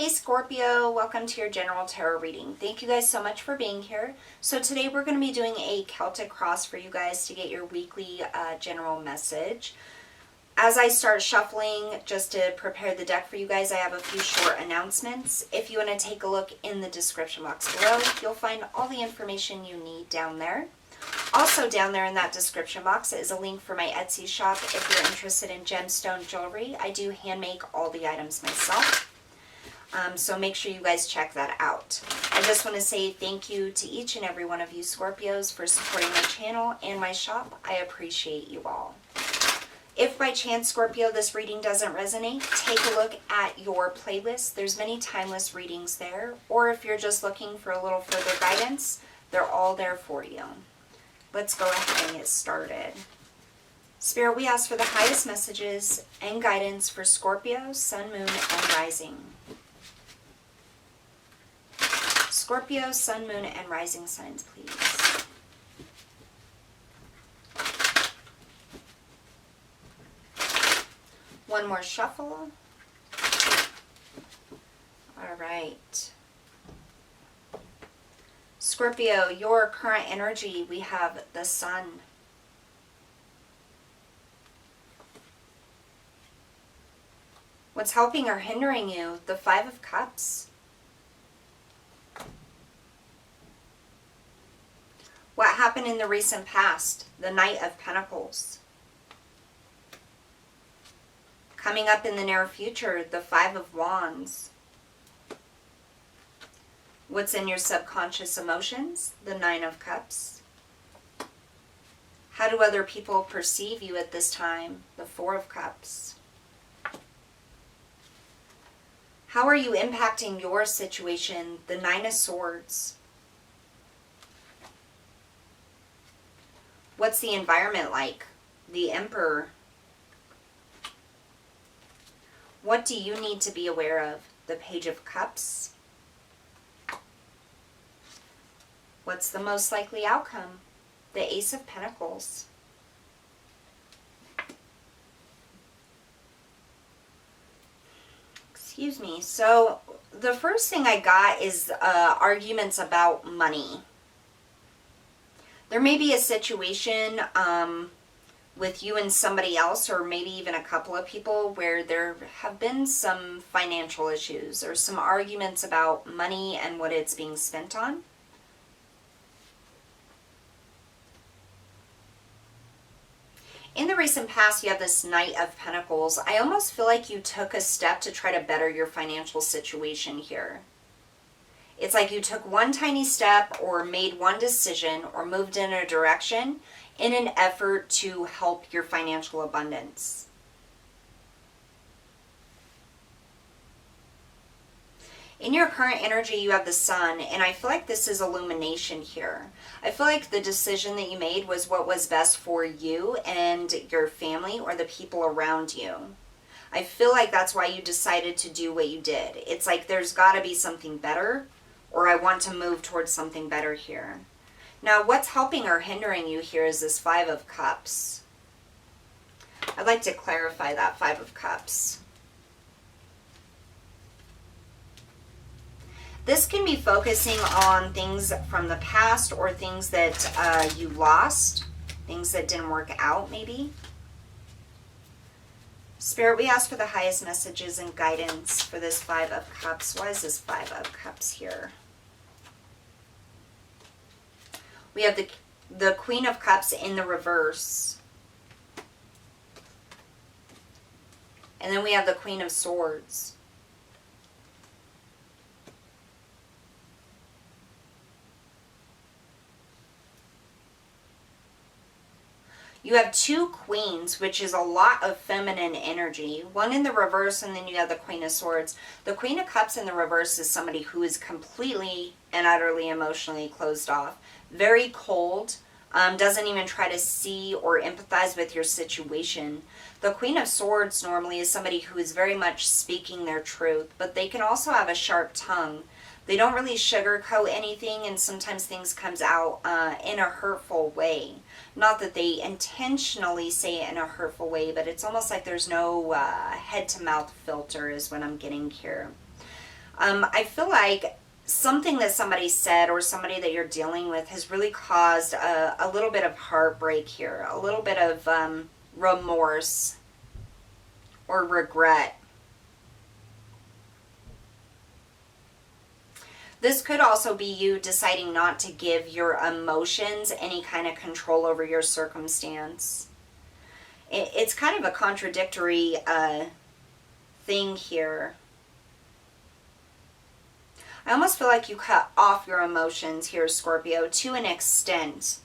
Hey Scorpio, welcome to your general tarot reading. Thank you guys so much for being here. So today we're going to be doing a Celtic cross for you guys to get your weekly general message. As I start shuffling, just to prepare the deck for you guys, I have a few short announcements. If you want to take a look in the description box below, you'll find all the information you need down there. Also down there in that description box is a link for my Etsy shop if you're interested in gemstone jewelry. I do hand make all the items myself. So make sure you guys check that out. I just want to say thank you to each and every one of you Scorpios for supporting my channel and my shop. I appreciate you all. If by chance, Scorpio, this reading doesn't resonate, take a look at your playlist. There's many timeless readings there. Or if you're just looking for a little further guidance, they're all there for you. Let's go ahead and get started. Spirit, we ask for the highest messages and guidance for Scorpio, Sun, Moon, and Rising. Scorpio, Sun, Moon, and Rising signs, please. One more shuffle. All right. Scorpio, your current energy, we have the Sun. What's helping or hindering you? The Five of Cups. What happened in the recent past? The Knight of Pentacles. Coming up in the near future, the Five of Wands. What's in your subconscious emotions? The Nine of Cups. How do other people perceive you at this time? The Four of Cups. How are you impacting your situation? The Nine of Swords. What's the environment like? The Emperor. What do you need to be aware of? The Page of Cups. What's the most likely outcome? The Ace of Pentacles. Excuse me. So the first thing I got is arguments about money. There may be a situation with you and somebody else, or maybe even a couple of people, where there have been some financial issues or some arguments about money and what it's being spent on. In the recent past, you have this Knight of Pentacles. I almost feel like you took a step to try to better your financial situation here. It's like you took one tiny step or made one decision or moved in a direction in an effort to help your financial abundance. In your current energy, you have the Sun, and I feel like this is illumination here. I feel like the decision that you made was what was best for you and your family or the people around you. I feel like that's why you decided to do what you did. It's like there's got to be something better, or I want to move towards something better here. Now, what's helping or hindering you here is this Five of Cups. I'd like to clarify that Five of Cups. This can be focusing on things from the past or things that you lost, things that didn't work out maybe. Spirit, we ask for the highest messages and guidance for this Five of Cups. Why is this Five of Cups here? We have the Queen of Cups in the reverse. And then we have the Queen of Swords. You have two queens, which is a lot of feminine energy. One in the reverse, and then you have the Queen of Swords. The Queen of Cups in the reverse is somebody who is completely and utterly emotionally closed off. Very cold, doesn't even try to see or empathize with your situation. The Queen of Swords normally is somebody who is very much speaking their truth, but they can also have a sharp tongue. They don't really sugarcoat anything, and sometimes things comes out in a hurtful way. Not that they intentionally say it in a hurtful way, but it's almost like there's no head-to-mouth filter is what I'm getting here. I feel like something that somebody said or somebody that you're dealing with has really caused a little bit of heartbreak here, a little bit of remorse or regret. This could also be you deciding not to give your emotions any kind of control over your circumstance. It's kind of a contradictory thing here. I almost feel like you cut off your emotions here, Scorpio, to an extent.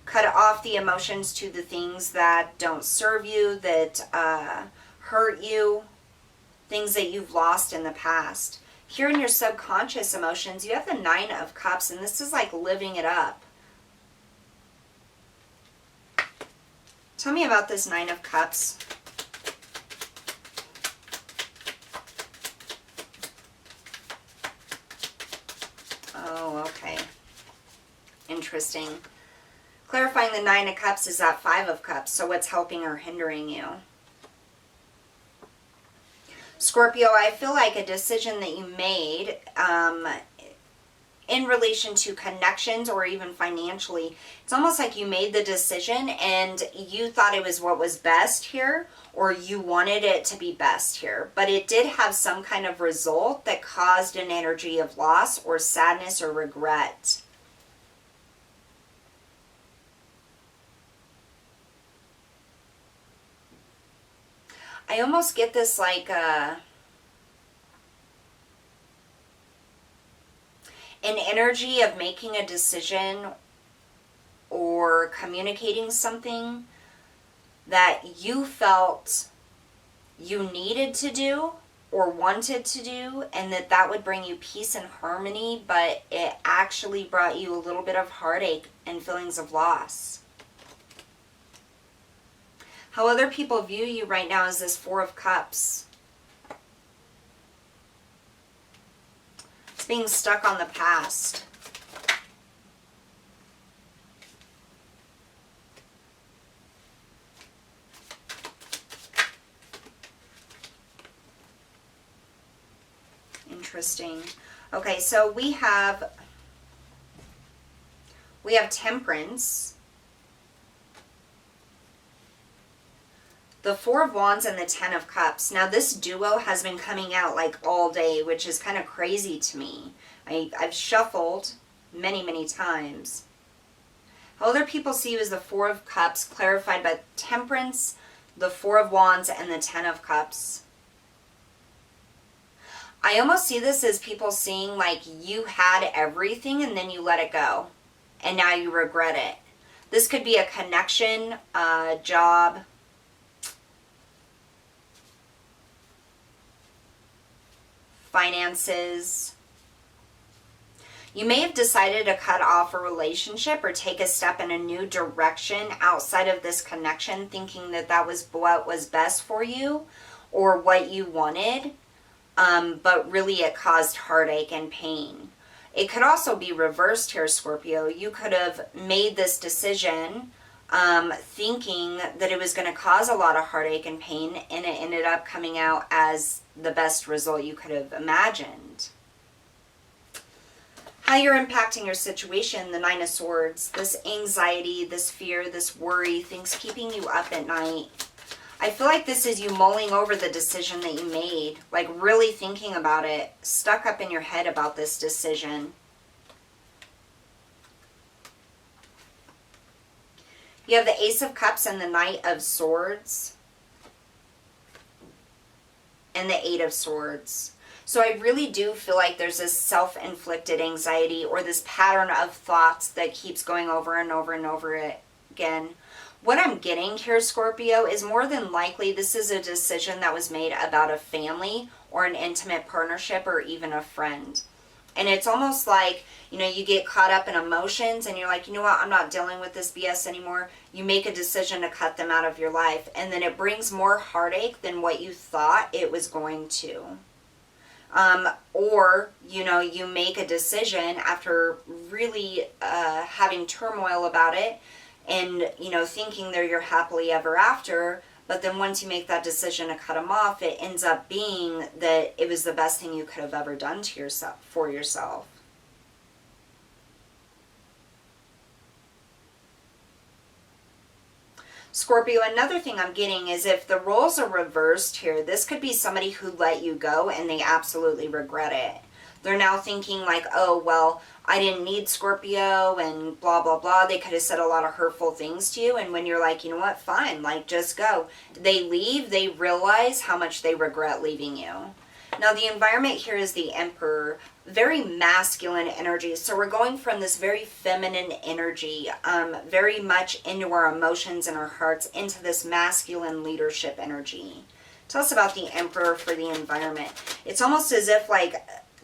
Cut off the emotions to the things that don't serve you, that hurt you, things that you've lost in the past. Here in your subconscious emotions, you have the 9 of Cups, and this is like living it up. Tell me about this 9 of Cups. Oh, okay. Interesting. Clarifying the 9 of Cups is that 5 of Cups, so what's helping or hindering you? Scorpio, I feel like a decision that you made in relation to connections or even financially, it's almost like you made the decision and you thought it was what was best here, or you wanted it to be best here, but it did have some kind of result that caused an energy of loss or sadness or regret. I almost get this like an energy of making a decision or communicating something that you felt you needed to do or wanted to do, and that would bring you peace and harmony, but it actually brought you a little bit of heartache and feelings of loss. How other people view you right now is this 4 of Cups. It's being stuck on the past. Interesting. Okay, so we have Temperance, the 4 of Wands, and the 10 of Cups. Now this duo has been coming out like all day, which is kind of crazy to me. I've shuffled many, many times. How other people see you is the 4 of Cups, clarified by Temperance, the 4 of Wands, and the 10 of Cups. I almost see this as people seeing like you had everything and then you let it go, and now you regret it. This could be a connection, a job, finances. You may have decided to cut off a relationship or take a step in a new direction outside of this connection, thinking that that was what was best for you or what you wanted, but really it caused heartache and pain. It could also be reversed here, Scorpio. You could have made this decision thinking that it was going to cause a lot of heartache and pain, and it ended up coming out as the best result you could have imagined. How you're impacting your situation, the 9 of Swords, this anxiety, this fear, this worry, things keeping you up at night. I feel like this is you mulling over the decision that you made, like really thinking about it, stuck up in your head about this decision. You have the Ace of Cups and the Knight of Swords and the 8 of Swords. So I really do feel like there's this self-inflicted anxiety or this pattern of thoughts that keeps going over and over and over again. What I'm getting here, Scorpio, is more than likely this is a decision that was made about a family or an intimate partnership or even a friend. And it's almost like, you know, you get caught up in emotions and you're like, you know what, I'm not dealing with this BS anymore. You make a decision to cut them out of your life, and then it brings more heartache than what you thought it was going to. Or, you know, you make a decision after really having turmoil about it and, you know, thinking they're your happily ever after, But then once you make that decision to cut them off, it ends up being that it was the best thing you could have ever done to yourself, for yourself. Scorpio, another thing I'm getting is if the roles are reversed here, this could be somebody who let you go and they absolutely regret it. They're now thinking like, oh, well, I didn't need Scorpio and blah, blah, blah. They could have said a lot of hurtful things to you. And when you're like, you know what, fine, like just go. They leave, they realize how much they regret leaving you. Now, the environment here is the Emperor, very masculine energy. So we're going from this very feminine energy, very much into our emotions and our hearts, into this masculine leadership energy. Tell us about the Emperor for the environment. It's almost as if like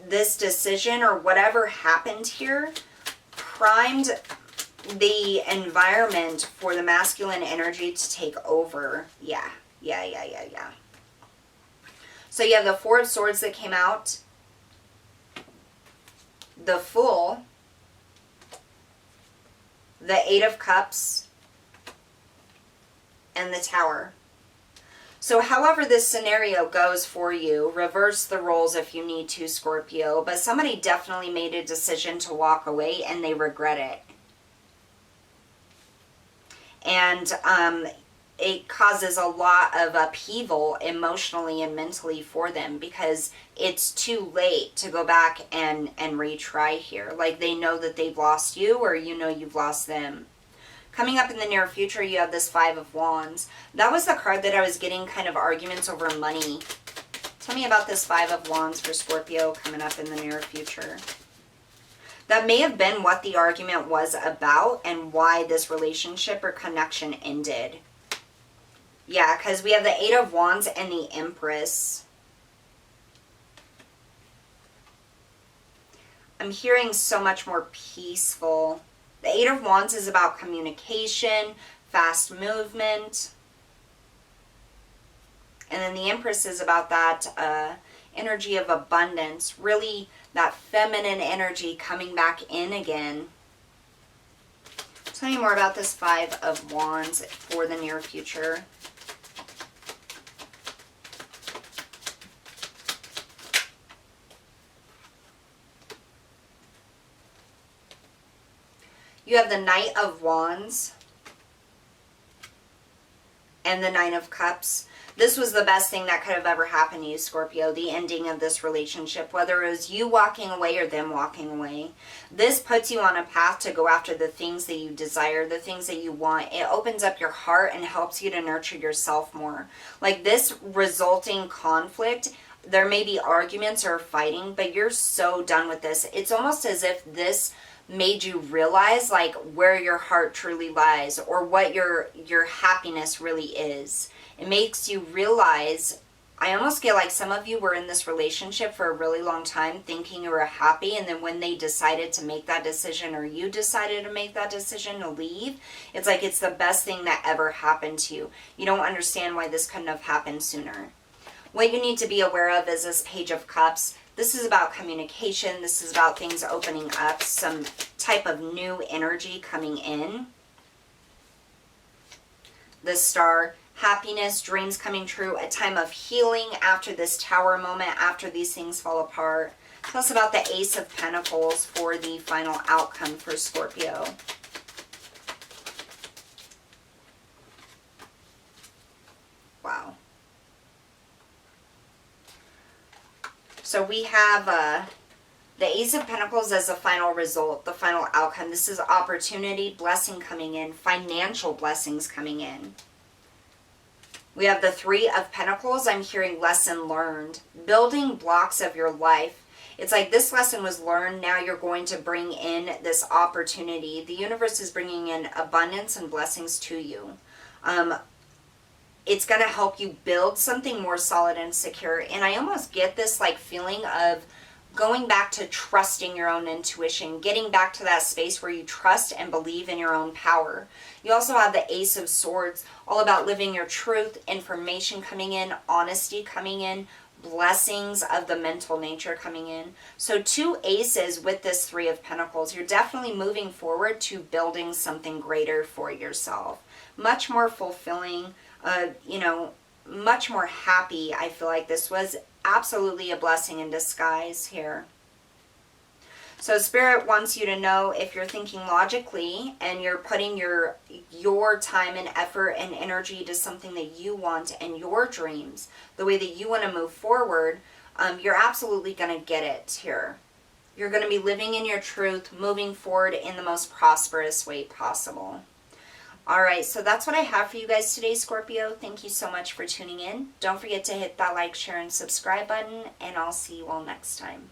this decision or whatever happened here primed the environment for the masculine energy to take over. Yeah. So you have the Four of Swords that came out, the Fool, the Eight of Cups, and the Tower. So however this scenario goes for you, reverse the roles if you need to, Scorpio, but somebody definitely made a decision to walk away and they regret it. And it causes a lot of upheaval emotionally and mentally for them because it's too late to go back and retry here. Like they know that they've lost you or you know you've lost them. Coming up in the near future, you have this Five of Wands. That was the card that I was getting kind of arguments over money. Tell me about this Five of Wands for Scorpio coming up in the near future. That may have been what the argument was about and why this relationship or connection ended. Yeah, because we have the Eight of Wands and the Empress. I'm hearing so much more peaceful. The Eight of Wands is about communication, fast movement. And then the Empress is about that energy of abundance. Really, that feminine energy coming back in again. Tell me more about this Five of Wands for the near future. You have the Knight of Wands and the Nine of Cups. This was the best thing that could have ever happened to you, Scorpio, the ending of this relationship, whether it was you walking away or them walking away. This puts you on a path to go after the things that you desire, the things that you want. It opens up your heart and helps you to nurture yourself more. Like this resulting conflict, there may be arguments or fighting, but you're so done with this. It's almost as if this made you realize like where your heart truly lies or what your happiness really is. It makes you realize, I almost get like some of you were in this relationship for a really long time thinking you were happy, and then when they decided to make that decision or you decided to make that decision to leave, it's like it's the best thing that ever happened to you. You don't understand why this couldn't have happened sooner. What you need to be aware of is this Page of Cups. This is about communication. This is about things opening up, some type of new energy coming in. The Star, happiness, dreams coming true, a time of healing after this Tower moment, after these things fall apart. Tell us about the Ace of Pentacles for the final outcome for Scorpio. Wow. So we have the Ace of Pentacles as the final result, the final outcome. This is opportunity, blessing coming in, financial blessings coming in. We have the Three of Pentacles. I'm hearing lesson learned, building blocks of your life. It's like this lesson was learned. Now you're going to bring in this opportunity. The universe is bringing in abundance and blessings to you. It's going to help you build something more solid and secure. And I almost get this like feeling of going back to trusting your own intuition, getting back to that space where you trust and believe in your own power. You also have the Ace of Swords, all about living your truth, information coming in, honesty coming in, blessings of the mental nature coming in. So two aces with this Three of Pentacles. You're definitely moving forward to building something greater for yourself. Much more fulfilling, you know, much more happy. I feel like this was absolutely a blessing in disguise here. So Spirit wants you to know, if you're thinking logically and you're putting your time and effort and energy to something that you want and your dreams, the way that you want to move forward, you're absolutely going to get it here. You're going to be living in your truth, moving forward in the most prosperous way possible. All right, so that's what I have for you guys today, Scorpio. Thank you so much for tuning in. Don't forget to hit that like, share, and subscribe button, and I'll see you all next time.